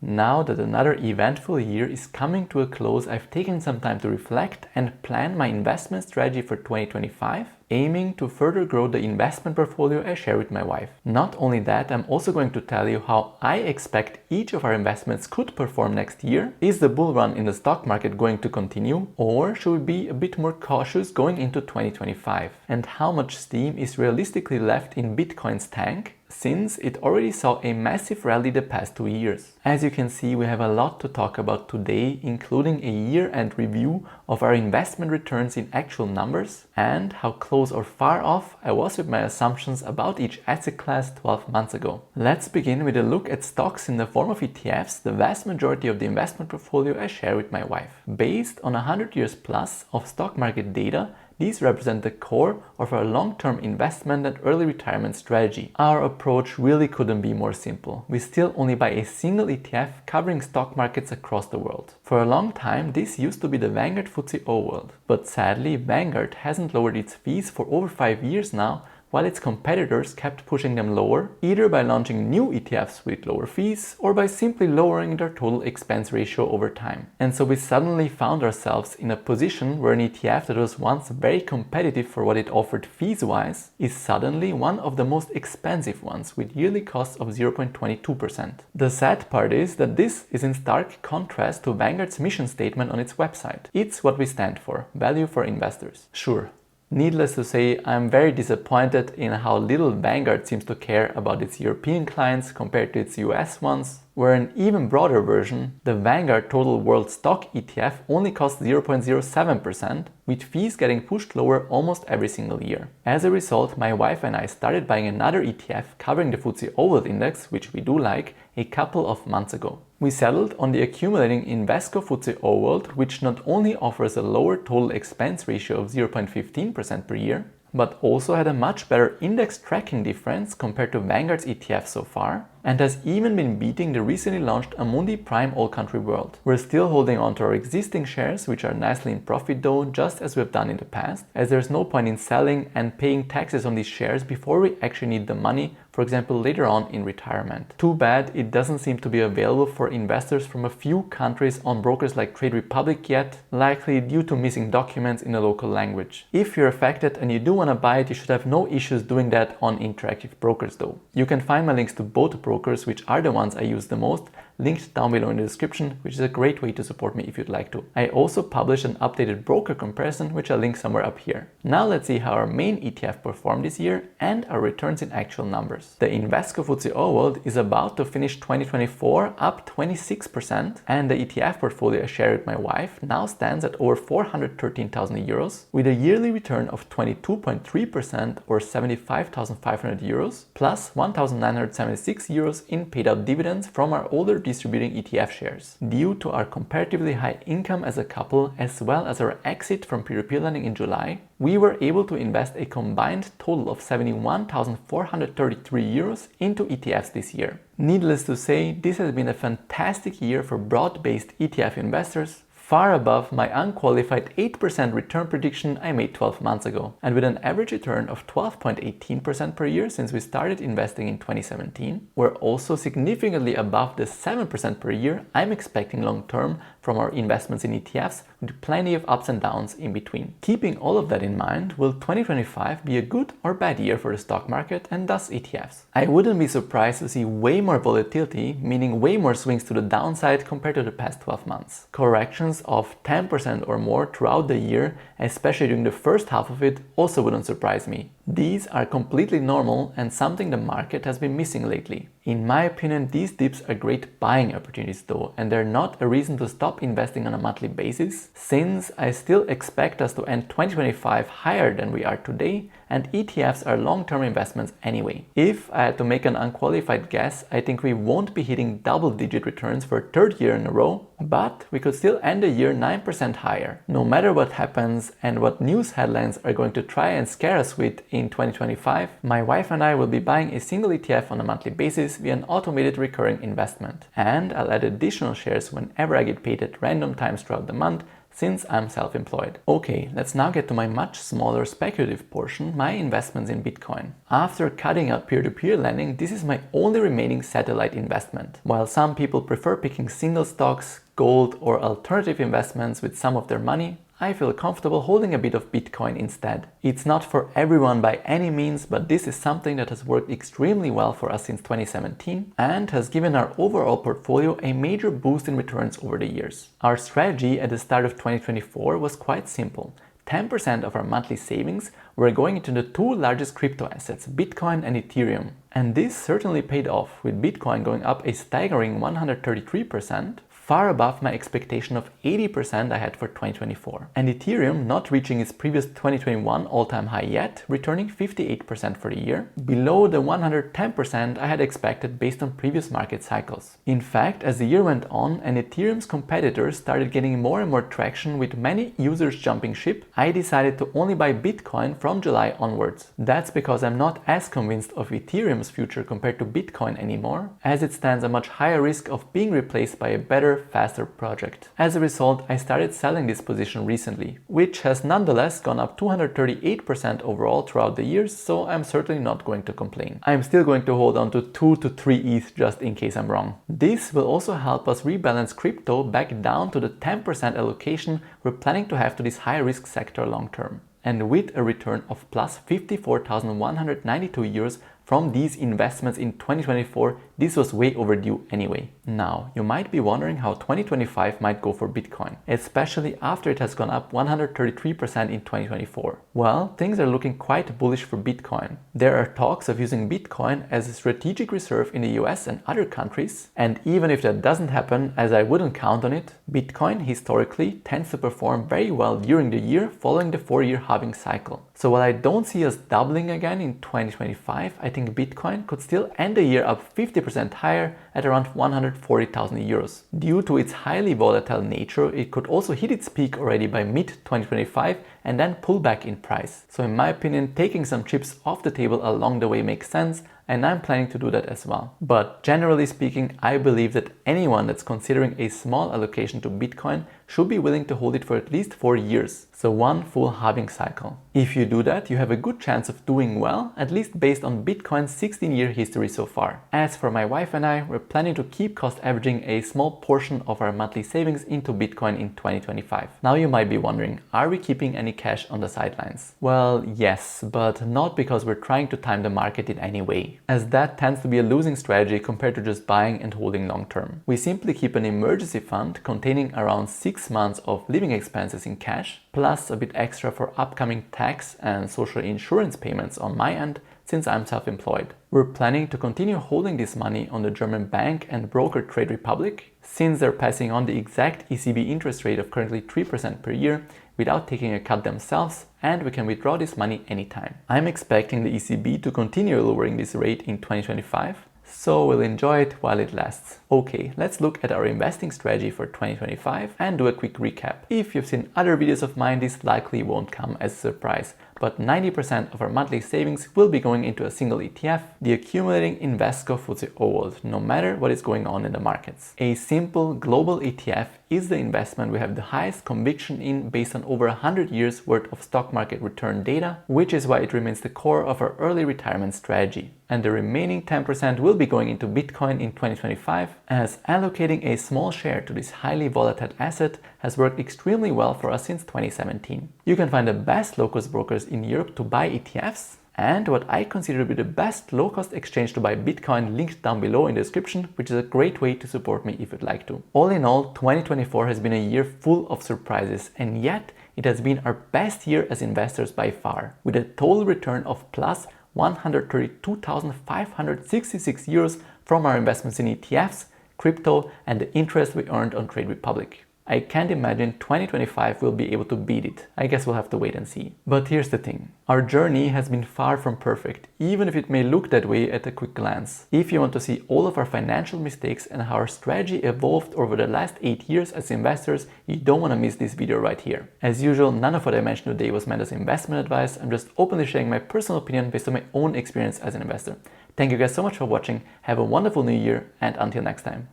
Now that another eventful year is coming to a close, I've taken some time to reflect and plan my investment strategy for 2025, aiming to further grow the investment portfolio I share with my wife. Not only that, I'm also going to tell you how I expect each of our investments could perform next year. Is the bull run in the stock market going to continue, or should we be a bit more cautious going into 2025? And how much steam is realistically left in Bitcoin's tank, since it already saw a massive rally the past 2 years. As you can see, we have a lot to talk about today, including a year-end review of our investment returns in actual numbers and how close or far off I was with my assumptions about each asset class 12 months ago. Let's begin with a look at stocks in the form of ETFs, the vast majority of the investment portfolio I share with my wife. Based on 100 years plus of stock market data, these represent the core of our long-term investment and early retirement strategy. Our approach really couldn't be more simple. We still only buy a single ETF covering stock markets across the world. For a long time, this used to be the Vanguard FTSE All World. But sadly, Vanguard hasn't lowered its fees for over 5 years now, while its competitors kept pushing them lower, either by launching new ETFs with lower fees or by simply lowering their total expense ratio over time. And so we suddenly found ourselves in a position where an ETF that was once very competitive for what it offered fees-wise is suddenly one of the most expensive ones with yearly costs of 0.22%. The sad part is that this is in stark contrast to Vanguard's mission statement on its website. It's what we stand for: value for investors. Sure. Needless to say, I'm very disappointed in how little Vanguard seems to care about its European clients compared to its US ones, where an even broader version, the Vanguard Total World Stock ETF, only costs 0.07%, with fees getting pushed lower almost every single year. As a result, my wife and I started buying another ETF covering the FTSE All World Index, which we do like, a couple of months ago. We settled on the accumulating Invesco FTSE All World, which not only offers a lower total expense ratio of 0.15% per year, but also had a much better index tracking difference compared to Vanguard's ETF so far, and has even been beating the recently launched Amundi Prime All Country World. We're still holding on to our existing shares, which are nicely in profit though, just as we've done in the past, as there's no point in selling and paying taxes on these shares before we actually need the money, for example later on in retirement. Too bad it doesn't seem to be available for investors from a few countries on brokers like Trade Republic yet, likely due to missing documents in the local language. If you're affected and you do want to buy it, you should have no issues doing that on Interactive Brokers though. You can find my links to both brokers, which are the ones I use the most, linked down below in the description, which is a great way to support me if you'd like to. I also published an updated broker comparison, which I'll link somewhere up here. Now let's see how our main ETF performed this year and our returns in actual numbers. The Invesco FTSE All World is about to finish 2024 up 26%, and the ETF portfolio I share with my wife now stands at over 413,000 euros, with a yearly return of 22.3% or 75,500 euros, plus 1,976 euros in paid out dividends from our older distributing ETF shares. Due to our comparatively high income as a couple, as well as our exit from peer-to-peer lending in July, we were able to invest a combined total of 71,433 euros into ETFs this year. Needless to say, this has been a fantastic year for broad-based ETF investors, far above my unqualified 8% return prediction I made 12 months ago. And with an average return of 12.18% per year since we started investing in 2017, we're also significantly above the 7% per year I'm expecting long term from our investments in ETFs, with plenty of ups and downs in between. Keeping all of that in mind, will 2025 be a good or bad year for the stock market and thus ETFs? I wouldn't be surprised to see way more volatility, meaning way more swings to the downside compared to the past 12 months. Corrections of 10% or more throughout the year, especially during the first half of it, also wouldn't surprise me. These are completely normal and something the market has been missing lately. In my opinion, these dips are great buying opportunities though, and they're not a reason to stop investing on a monthly basis, since I still expect us to end 2025 higher than we are today, and ETFs are long-term investments anyway. If I had to make an unqualified guess, I think we won't be hitting double-digit returns for a third year in a row, but we could still end the year 9% higher. No matter what happens and what news headlines are going to try and scare us with in 2025, my wife and I will be buying a single ETF on a monthly basis via an automated recurring investment. And I'll add additional shares whenever I get paid at random times throughout the month, since I'm self-employed. Okay, let's now get to my much smaller speculative portion, my investments in Bitcoin. After cutting out peer-to-peer lending, this is my only remaining satellite investment. While some people prefer picking single stocks, gold, or alternative investments with some of their money, I feel comfortable holding a bit of Bitcoin instead. It's not for everyone by any means, but this is something that has worked extremely well for us since 2017 and has given our overall portfolio a major boost in returns over the years. Our strategy at the start of 2024 was quite simple. 10% of our monthly savings were going into the two largest crypto assets, Bitcoin and Ethereum. And this certainly paid off, with Bitcoin going up a staggering 133%, far above my expectation of 80% I had for 2024. And Ethereum not reaching its previous 2021 all-time high yet, returning 58% for the year, below the 110% I had expected based on previous market cycles. In fact, as the year went on and Ethereum's competitors started getting more and more traction with many users jumping ship, I decided to only buy Bitcoin from July onwards. That's because I'm not as convinced of Ethereum's future compared to Bitcoin anymore, as it stands a much higher risk of being replaced by a better, faster project. As a result, I started selling this position recently, which has nonetheless gone up 238% overall throughout the years, so I'm certainly not going to complain. I'm still going to hold on to 2 to 3 ETH just in case I'm wrong. This will also help us rebalance crypto back down to the 10% allocation we're planning to have to this high risk sector long term. And with a return of plus 54,192 euros from these investments in 2024, this was way overdue anyway. Now, you might be wondering how 2025 might go for Bitcoin, especially after it has gone up 133% in 2024. Well, things are looking quite bullish for Bitcoin. There are talks of using Bitcoin as a strategic reserve in the US and other countries, and even if that doesn't happen, as I wouldn't count on it, Bitcoin historically tends to perform very well during the year following the 4-year halving cycle. So while I don't see us doubling again in 2025, I think Bitcoin could still end the year up 50% higher at around 140,000 euros. Due to its highly volatile nature, it could also hit its peak already by mid-2025 and then pull back in price. So in my opinion, taking some chips off the table along the way makes sense, and I'm planning to do that as well. But generally speaking, I believe that anyone that's considering a small allocation to Bitcoin should be willing to hold it for at least 4 years, so one full halving cycle. If you do that, you have a good chance of doing well, at least based on Bitcoin's 16-year history so far. As for my wife and I, we're planning to keep cost averaging a small portion of our monthly savings into Bitcoin in 2025. Now you might be wondering, are we keeping any cash on the sidelines? Well, yes, but not because we're trying to time the market in any way, as that tends to be a losing strategy compared to just buying and holding long term. We simply keep an emergency fund containing around 6 months of living expenses in cash, plus a bit extra for upcoming tax and social insurance payments on my end, since I'm self-employed. We're planning to continue holding this money on the German bank and broker Trade Republic, since they're passing on the exact ECB interest rate of currently 3% per year without taking a cut themselves, and we can withdraw this money anytime. I'm expecting the ECB to continue lowering this rate in 2025, so we'll enjoy it while it lasts. Okay, let's look at our investing strategy for 2025 and do a quick recap. If you've seen other videos of mine, this likely won't come as a surprise, but 90% of our monthly savings will be going into a single ETF, the accumulating Invesco FTSE All World, no matter what is going on in the markets. A simple global ETF is the investment we have the highest conviction in based on over 100 years worth of stock market return data, which is why it remains the core of our early retirement strategy. And the remaining 10% will be going into Bitcoin in 2025, as allocating a small share to this highly volatile asset has worked extremely well for us since 2017. You can find the best low-cost brokers in Europe to buy ETFs, and what I consider to be the best low-cost exchange to buy Bitcoin linked down below in the description, which is a great way to support me if you'd like to. All in all, 2024 has been a year full of surprises, and yet it has been our best year as investors by far, with a total return of plus 132,566 euros from our investments in ETFs, crypto, and the interest we earned on Trade Republic. I can't imagine 2025 will be able to beat it. I guess we'll have to wait and see. But here's the thing. Our journey has been far from perfect, even if it may look that way at a quick glance. If you want to see all of our financial mistakes and how our strategy evolved over the last 8 years as investors, you don't want to miss this video right here. As usual, none of what I mentioned today was meant as investment advice. I'm just openly sharing my personal opinion based on my own experience as an investor. Thank you guys so much for watching. Have a wonderful new year, and until next time.